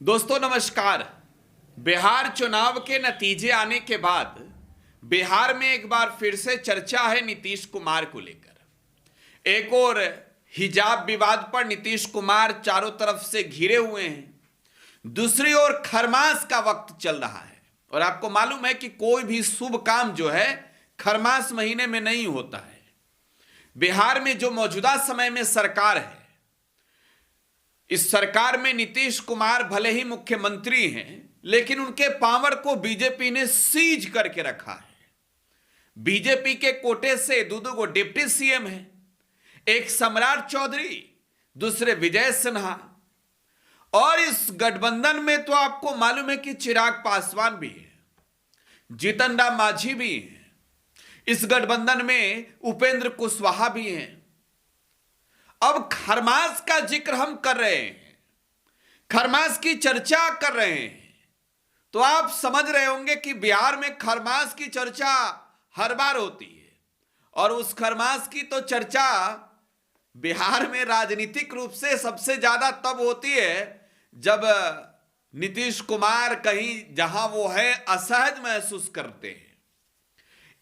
दोस्तों नमस्कार। बिहार चुनाव के नतीजे आने के बाद बिहार में एक बार फिर से चर्चा है नीतीश कुमार को लेकर। एक और हिजाब विवाद पर नीतीश कुमार चारों तरफ से घिरे हुए हैं, दूसरी ओर खरमास का वक्त चल रहा है और आपको मालूम है कि कोई भी शुभ काम जो है खरमास महीने में नहीं होता है। बिहार में जो मौजूदा समय में सरकार है, इस सरकार में नीतीश कुमार भले ही मुख्यमंत्री हैं, लेकिन उनके पावर को बीजेपी ने सीज करके रखा है। बीजेपी के कोटे से दो डिप्टी सीएम हैं, एक सम्राट चौधरी, दूसरे विजय सिन्हा। और इस गठबंधन में तो आपको मालूम है कि चिराग पासवान भी है, जीतन राम मांझी भी हैं। इस गठबंधन में उपेंद्र कुशवाहा भी हैं। अब खरमास का जिक्र हम कर रहे हैं, खरमास की चर्चा कर रहे हैं, तो आप समझ रहे होंगे कि बिहार में खरमास की चर्चा हर बार होती है। और उस खरमास की तो चर्चा बिहार में राजनीतिक रूप से सबसे ज्यादा तब होती है जब नीतीश कुमार कहीं जहां वो है असहज महसूस करते हैं।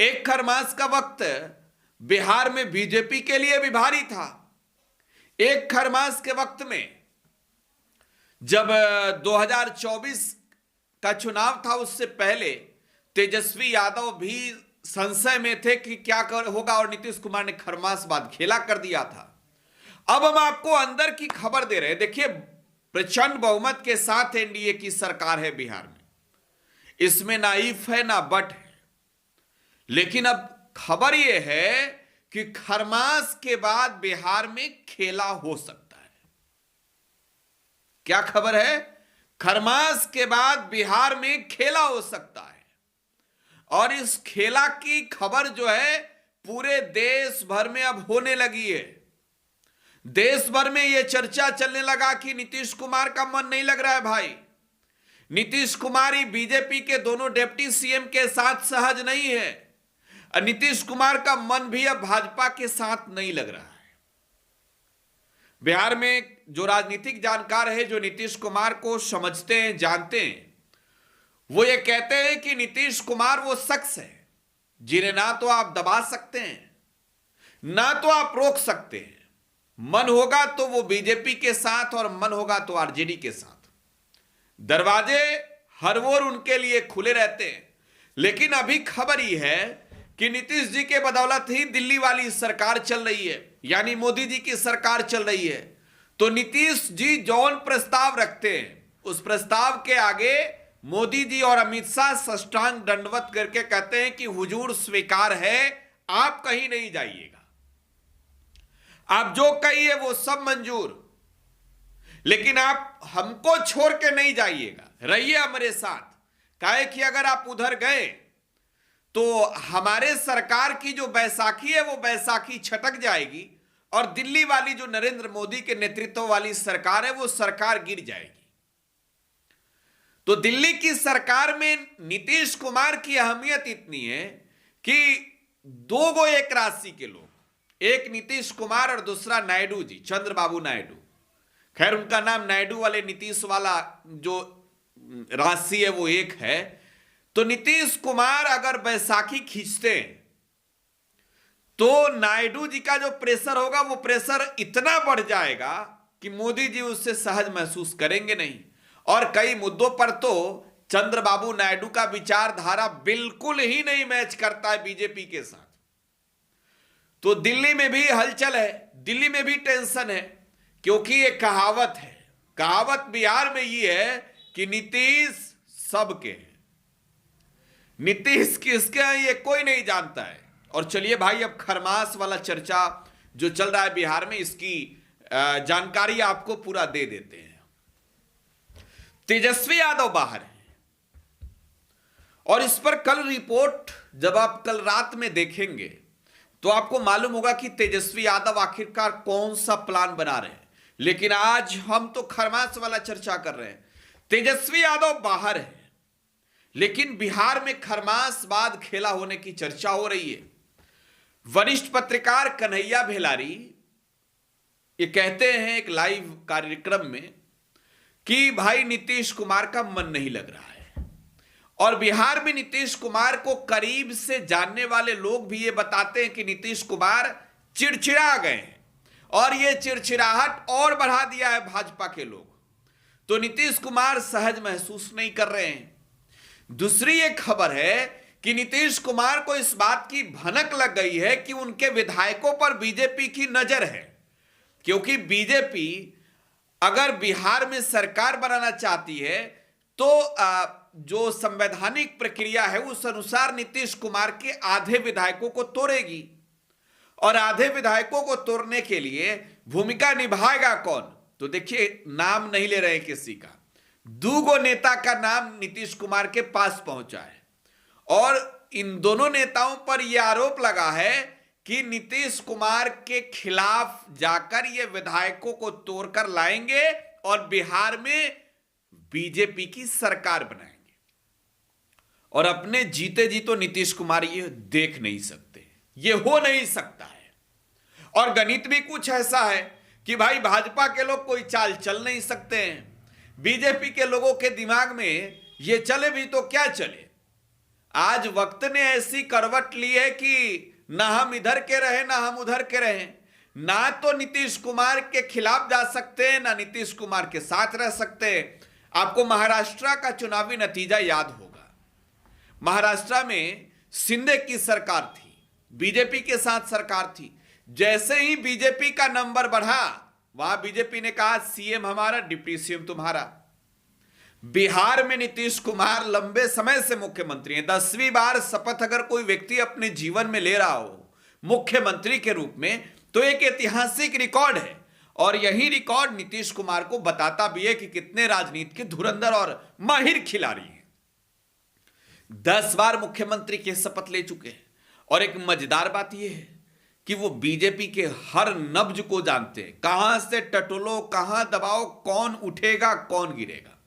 एक खरमास का वक्त बिहार में बीजेपी के लिए भी भारी था। एक खरमास के वक्त में जब 2024 का चुनाव था, उससे पहले तेजस्वी यादव भी संशय में थे कि क्या होगा, और नीतीश कुमार ने खरमास बाद खेला कर दिया था। अब हम आपको अंदर की खबर दे रहे हैं। देखिए, प्रचंड बहुमत के साथ एनडीए की सरकार है बिहार में, इसमें ना इफ है ना बट है। लेकिन अब खबर यह है कि खरमास के बाद बिहार में खेला हो सकता है। क्या खबर है? खरमास के बाद बिहार में खेला हो सकता है। और इस खेला की खबर जो है पूरे देश भर में अब होने लगी है। देश भर में यह चर्चा चलने लगा कि नीतीश कुमार का मन नहीं लग रहा है भाई। नीतीश कुमार ही बीजेपी के दोनों डिप्टी सीएम के साथ सहज नहीं है। नीतीश कुमार का मन भी अब भाजपा के साथ नहीं लग रहा है। बिहार में जो राजनीतिक जानकार है, जो नीतीश कुमार को समझते हैं, जानते हैं, वो ये कहते हैं कि नीतीश कुमार वो शख्स है जिन्हें ना तो आप दबा सकते हैं, ना तो आप रोक सकते हैं। मन होगा तो वो बीजेपी के साथ और मन होगा तो आरजेडी के साथ। दरवाजे हर ओर उनके लिए खुले रहते हैं। लेकिन अभी खबर ही है कि नीतीश जी के बदौलत ही दिल्ली वाली सरकार चल रही है, यानी मोदी जी की सरकार चल रही है। तो नीतीश जी जौन प्रस्ताव रखते हैं, उस प्रस्ताव के आगे मोदी जी और अमित शाह साष्टांग दंडवत करके कहते हैं कि हुजूर स्वीकार है, आप कहीं नहीं जाइएगा, आप जो कहिए वो सब मंजूर, लेकिन आप हमको छोड़ के नहीं जाइएगा, रहिए हमारे साथ। काहे कि अगर आप उधर गए तो हमारे सरकार की जो बैसाखी है वो बैसाखी छटक जाएगी और दिल्ली वाली जो नरेंद्र मोदी के नेतृत्व वाली सरकार है वो सरकार गिर जाएगी। तो दिल्ली की सरकार में नीतीश कुमार की अहमियत इतनी है कि दो एक राशि के लोग, एक नीतीश कुमार और दूसरा नायडू जी, चंद्रबाबू नायडू। खैर उनका नाम नायडू वाले नीतीश वाला जो राशि है वो एक है। तो नीतीश कुमार अगर बैसाखी खींचते हैं तो नायडू जी का जो प्रेशर होगा वो प्रेशर इतना बढ़ जाएगा कि मोदी जी उससे सहज महसूस करेंगे नहीं। और कई मुद्दों पर तो चंद्रबाबू नायडू का विचारधारा बिल्कुल ही नहीं मैच करता है बीजेपी के साथ। तो दिल्ली में भी हलचल है, दिल्ली में भी टेंशन है, क्योंकि एक कहावत है, कहावत बिहार में ये है कि नीतीश सबके हैं, नीतीश किसके हैं ये कोई नहीं जानता है। और चलिए भाई, अब खरमास वाला चर्चा जो चल रहा है बिहार में, इसकी जानकारी आपको पूरा दे देते हैं। तेजस्वी यादव बाहर है और इस पर कल रिपोर्ट जब आप कल रात में देखेंगे तो आपको मालूम होगा कि तेजस्वी यादव आखिरकार कौन सा प्लान बना रहे हैं। लेकिन आज हम तो खरमास वाला चर्चा कर रहे हैं। तेजस्वी यादव बाहर है, लेकिन बिहार में खरमास बाद खेला होने की चर्चा हो रही है। वरिष्ठ पत्रकार कन्हैया भेलारी ये कहते हैं एक लाइव कार्यक्रम में कि भाई नीतीश कुमार का मन नहीं लग रहा है। और बिहार में नीतीश कुमार को करीब से जानने वाले लोग भी ये बताते हैं कि नीतीश कुमार चिड़चिड़ा गए हैं और ये चिड़चिड़ाहट और बढ़ा दिया है भाजपा के लोग। तो नीतीश कुमार सहज महसूस नहीं कर रहे हैं। दूसरी एक खबर है कि नीतीश कुमार को इस बात की भनक लग गई है कि उनके विधायकों पर बीजेपी की नजर है, क्योंकि बीजेपी अगर बिहार में सरकार बनाना चाहती है तो जो संवैधानिक प्रक्रिया है उस अनुसार नीतीश कुमार के आधे विधायकों को तोड़ेगी। और आधे विधायकों को तोड़ने के लिए भूमिका निभाएगा कौन? तो देखिए, नाम नहीं ले रहे किसी का, दूगो नेता का नाम नीतीश कुमार के पास पहुंचा है और इन दोनों नेताओं पर यह आरोप लगा है कि नीतीश कुमार के खिलाफ जाकर ये विधायकों को तोड़कर लाएंगे और बिहार में बीजेपी की सरकार बनाएंगे। और अपने जीते जी तो नीतीश कुमार ये देख नहीं सकते, ये हो नहीं सकता है। और गणित भी कुछ ऐसा है कि भाई भाजपा के लोग कोई चाल चल नहीं सकते हैं, बीजेपी के लोगों के दिमाग में ये चले भी तो क्या चले। आज वक्त ने ऐसी करवट ली है कि ना हम इधर के रहे ना हम उधर के रहे, ना तो नीतीश कुमार के खिलाफ जा सकते हैं ना नीतीश कुमार के साथ रह सकते हैं। आपको महाराष्ट्र का चुनावी नतीजा याद होगा। महाराष्ट्र में शिंदे की सरकार थी, बीजेपी के साथ सरकार थी। जैसे ही बीजेपी का नंबर बढ़ा, वहां बीजेपी ने कहा सीएम हमारा, डिप्टी सीएम तुम्हारा। बिहार में नीतीश कुमार लंबे समय से मुख्यमंत्री हैं। 10वीं बार शपथ अगर कोई व्यक्ति अपने जीवन में ले रहा हो मुख्यमंत्री के रूप में, तो एक ऐतिहासिक रिकॉर्ड है। और यही रिकॉर्ड नीतीश कुमार को बताता भी है कि कितने राजनीति के धुरंधर और माहिर खिलाड़ी हैं। 10 बार मुख्यमंत्री की शपथ ले चुके हैं। और एक मजेदार बात यह है कि वो बीजेपी के हर नब्ज को जानते हैं, कहां से टटोलो, कहां दबाओ, कौन उठेगा कौन गिरेगा।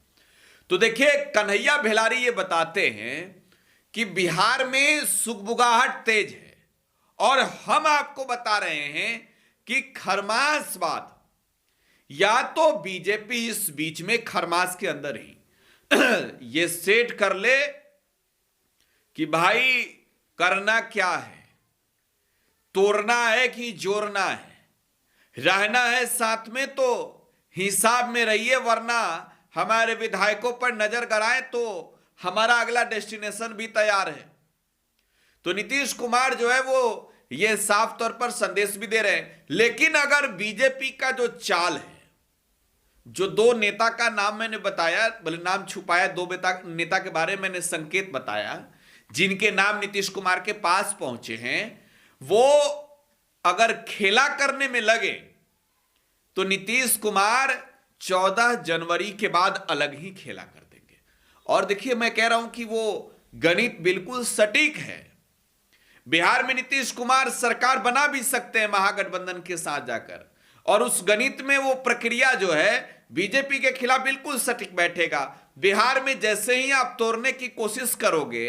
तो देखिए, कन्हैया भेलारी ये बताते हैं कि बिहार में सुगबुगाहट तेज है और हम आपको बता रहे हैं कि खरमासवाद, या तो बीजेपी इस बीच में खरमास के अंदर ही ये सेट कर ले कि भाई करना क्या है, तोड़ना है कि जोड़ना है, रहना है साथ में तो हिसाब में रहिए, वरना हमारे विधायकों पर नजर गड़ाए तो हमारा अगला डेस्टिनेशन भी तैयार है। तो नीतीश कुमार जो है वो ये साफ तौर पर संदेश भी दे रहे हैं। लेकिन अगर बीजेपी का जो चाल है, जो 2 नेता का नाम मैंने बताया, भले नाम छुपाया, 2 नेता के बारे में मैंने संकेत बताया जिनके नाम नीतीश कुमार के पास पहुंचे हैं, वो अगर खेला करने में लगे तो नीतीश कुमार 14 जनवरी के बाद अलग ही खेला कर देंगे। और देखिए, मैं कह रहा हूं कि वो गणित बिल्कुल सटीक है। बिहार में नीतीश कुमार सरकार बना भी सकते हैं महागठबंधन के साथ जाकर, और उस गणित में वो प्रक्रिया जो है बीजेपी के खिलाफ बिल्कुल सटीक बैठेगा। बिहार में जैसे ही आप तोड़ने की कोशिश करोगे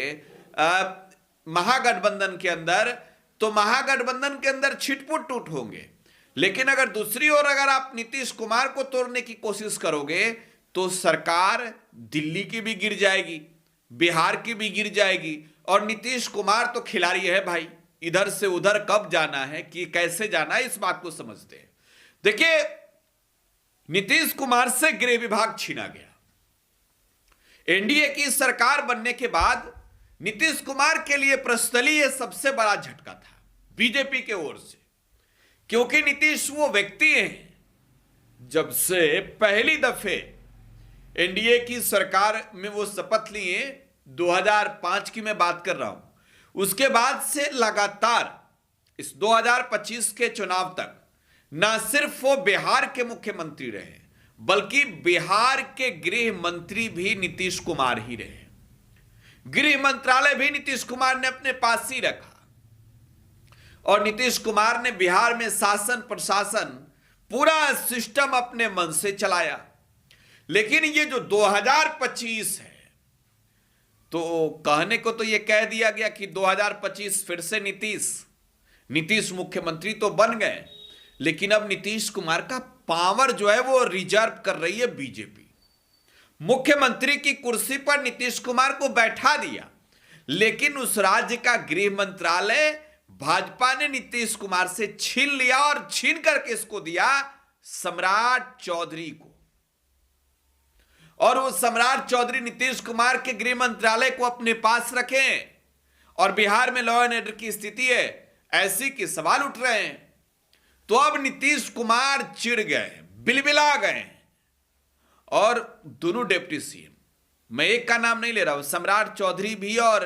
महागठबंधन के अंदर, तो महागठबंधन के अंदर छिटपुट टूट होंगे। लेकिन अगर दूसरी ओर अगर आप नीतीश कुमार को तोड़ने की कोशिश करोगे तो सरकार दिल्ली की भी गिर जाएगी, बिहार की भी गिर जाएगी। और नीतीश कुमार तो खिलाड़ी है भाई, इधर से उधर कब जाना है कि कैसे जाना है इस बात को समझते हैं। देखिए, नीतीश कुमार से गृह विभाग छीना गया। एनडीए की सरकार बनने के बाद नीतीश कुमार के लिए प्रस्थली यह सबसे बड़ा झटका था बीजेपी के ओर से, क्योंकि नीतीश वो व्यक्ति हैं जब से पहली दफे एनडीए की सरकार में वो शपथ लिए, 2005 की मैं बात कर रहा हूं, उसके बाद से लगातार इस 2025 के चुनाव तक ना सिर्फ वो बिहार के मुख्यमंत्री रहे, बल्कि बिहार के गृह मंत्री भी नीतीश कुमार ही रहे। गृह मंत्रालय भी नीतीश कुमार ने अपने पास ही रखा और नीतीश कुमार ने बिहार में शासन प्रशासन पूरा सिस्टम अपने मन से चलाया। लेकिन ये जो 2025 है, तो कहने को तो ये कह दिया गया कि 2025 फिर से नीतीश मुख्यमंत्री तो बन गए, लेकिन अब नीतीश कुमार का पावर जो है वो रिजर्व कर रही है बीजेपी। मुख्यमंत्री की कुर्सी पर नीतीश कुमार को बैठा दिया, लेकिन उस राज्य का गृह मंत्रालय भाजपा ने नीतीश कुमार से छीन लिया और छीन करके इसको दिया सम्राट चौधरी को। और वो सम्राट चौधरी नीतीश कुमार के गृह मंत्रालय को अपने पास रखें, और बिहार में लॉ एंड ऑर्डर की स्थिति है ऐसी कि सवाल उठ रहे हैं। तो अब नीतीश कुमार चिढ़ गए, बिलबिला गए, और दोनों डिप्टी सीएम, मैं एक का नाम नहीं ले रहा हूं, सम्राट चौधरी भी और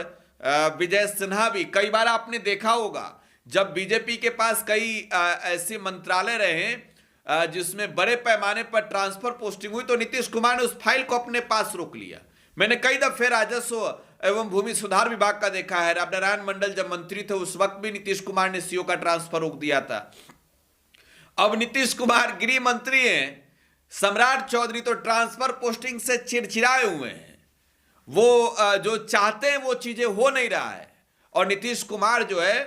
विजय सिन्हा भी। कई बार आपने देखा होगा जब बीजेपी के पास कई ऐसे मंत्रालय रहे जिसमें बड़े पैमाने पर ट्रांसफर पोस्टिंग हुई, तो नीतीश कुमार ने उस फाइल को अपने पास रोक लिया। मैंने कई दफे राजस्व एवं भूमि सुधार विभाग का देखा है। रामनारायण मंडल जब मंत्री थे उस वक्त भी नीतीश कुमार ने सीओ का ट्रांसफर रोक दिया था। अब नीतीश कुमार गृह मंत्री हैं, सम्राट चौधरी तो ट्रांसफर पोस्टिंग से चिड़चिड़ाए हुए हैं। वो जो चाहते हैं वो चीजें हो नहीं रहा है, और नीतीश कुमार जो है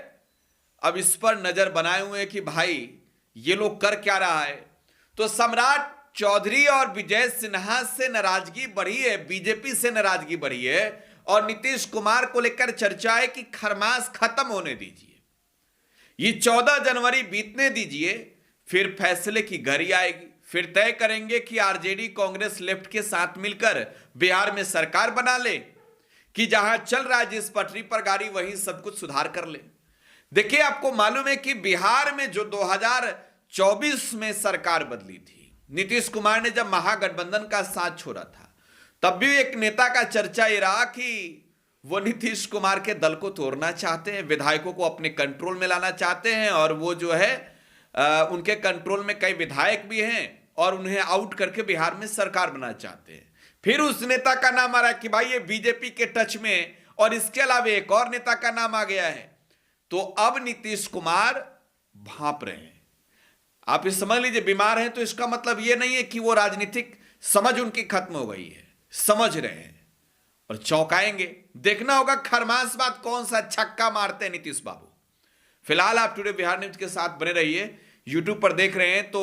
अब इस पर नजर बनाए हुए हैं कि भाई ये लोग कर क्या रहा है। तो सम्राट चौधरी और विजय सिन्हा से नाराजगी बढ़ी है, बीजेपी से नाराजगी बढ़ी है, और नीतीश कुमार को लेकर चर्चा है कि खरमास खत्म होने दीजिए, ये 14 जनवरी बीतने दीजिए, फिर फैसले की घड़ी आएगी, फिर तय करेंगे कि आरजेडी कांग्रेस लेफ्ट के साथ मिलकर बिहार में सरकार बना ले, कि जहां चल रहा है जिस पटरी पर गाड़ी वहीं सब कुछ सुधार कर ले। देखिए, आपको मालूम है कि बिहार में जो 2024 में सरकार बदली थी, नीतीश कुमार ने जब महागठबंधन का साथ छोड़ा था, तब भी एक नेता का चर्चा ये रहा कि वो नीतीश कुमार के दल को तोड़ना चाहते हैं, विधायकों को अपने कंट्रोल में लाना चाहते हैं, और वो जो है उनके कंट्रोल में कई विधायक भी हैं और उन्हें आउट करके बिहार में सरकार बनाना चाहते हैं। फिर उस नेता का नाम आ रहा है कि भाई ये बीजेपी के टच में, और इसके अलावा एक और नेता का नाम आ गया है। तो अब नीतीश कुमार भांप रहे हैं। आप ये समझ लीजिए, बीमार हैं, तो इसका मतलब ये नहीं है कि वो राजनीतिक समझ उनकी खत्म हो गई है, समझ रहे हैं और चौंकाएंगे। देखना होगा खरमास बात कौन सा छक्का मारते हैं नीतीश बाबू। फिलहाल आप टुडे बिहार न्यूज के साथ बने रहिए। यूट्यूब पर देख रहे हैं तो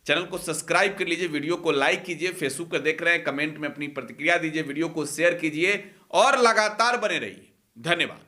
चैनल को सब्सक्राइब कर लीजिए, वीडियो को लाइक कीजिए, फेसबुक पर देख रहे हैं कमेंट में अपनी प्रतिक्रिया दीजिए, वीडियो को शेयर कीजिए और लगातार बने रहिए। धन्यवाद।